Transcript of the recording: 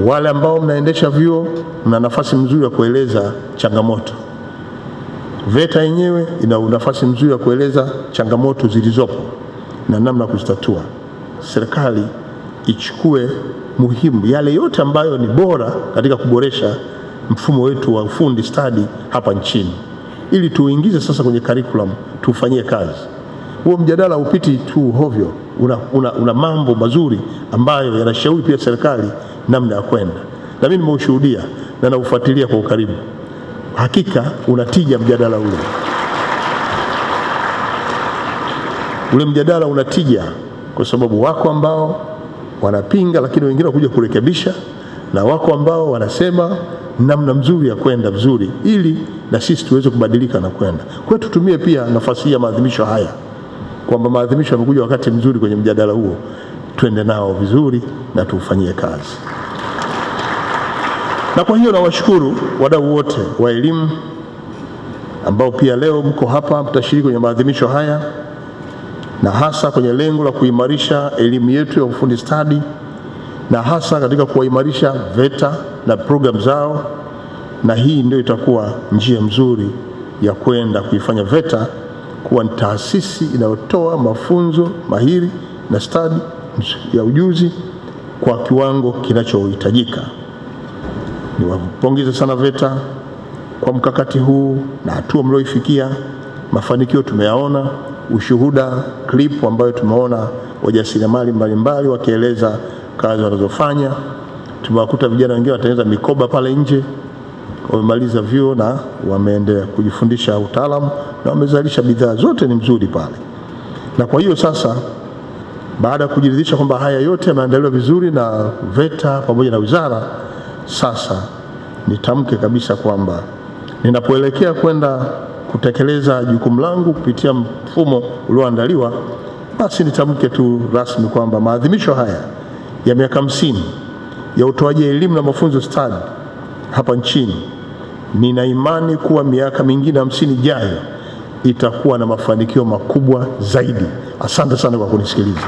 Wale ambao mnaendesha vyuo mna nafasi nzuri ya kueleza changamoto. VETA yenyewe ina nafasi nzuri ya kueleza changamoto zilizopo na namna kuzitatua. Serikali ichukue muhimu yale yote ambayo ni bora katika kuboresha mfumo wetu wa ufundi stadi hapa nchini, ili tuingize sasa kwenye curriculum, tufanyie kazi. Huo mjadala upiti tu hovyo, una mambo mazuri ambayo yanashauri pia serikali namna ya kwenda. Na mimi nimeushuhudia na naufuatilia kwa ukaribu. Hakika unatija mjadala ule. Ule mjadala unatija kwa sababu wako ambao wanapinga, lakini wengine wakuja kurekebisha, na wako ambao wanasema namna mzuri ya kwenda vizuri, ili na sisi tuweze kubadilika na kwenda. Kwa hiyo tutumie pia nafasi ya maadhimisho haya, kwamba maadhimisho yamekuja wakati mzuri kwenye mjadala huo, twende nao vizuri na tufanyie kazi. Na kwa hiyo nawashukuru wadau wote wa elimu ambao pia leo mko hapa, mtashiriki kwenye maadhimisho haya, na hasa kwenye lengo la kuimarisha elimu yetu ya ufundi stadi, na hasa katika kuimarisha VETA na program zao. Na hii ndio itakuwa njia nzuri ya kwenda kuifanya VETA kuwa ni taasisi inayotoa mafunzo mahiri na stadi ya ujuzi kwa kiwango kinachohitajika. Niwapongeze sana VETA kwa mkakati huu na hatua mlioifikia. Mafanikio tumeyaona, ushuhuda clip ambayo tumeona wajasiriamali mbalimbali wakieleza kazi wanazofanya. Tumewakuta vijana wengine watengeneza mikoba pale nje, wamemaliza vyuo na wameendelea kujifundisha utaalamu na wamezalisha bidhaa zote ni mzuri pale. Na kwa hiyo sasa, baada ya kujiridhisha kwamba haya yote yameandaliwa vizuri na VETA pamoja na wizara, sasa nitamke kabisa kwamba ninapoelekea kwenda kutekeleza jukumu langu kupitia mfumo ulioandaliwa, basi nitamke tu rasmi kwamba maadhimisho haya ya miaka 50 ya utoaji elimu na mafunzo stadi hapa nchini, nina imani kuwa miaka mingine 50 ijayo itakuwa na mafanikio makubwa zaidi. Asante sana kwa kunisikiliza.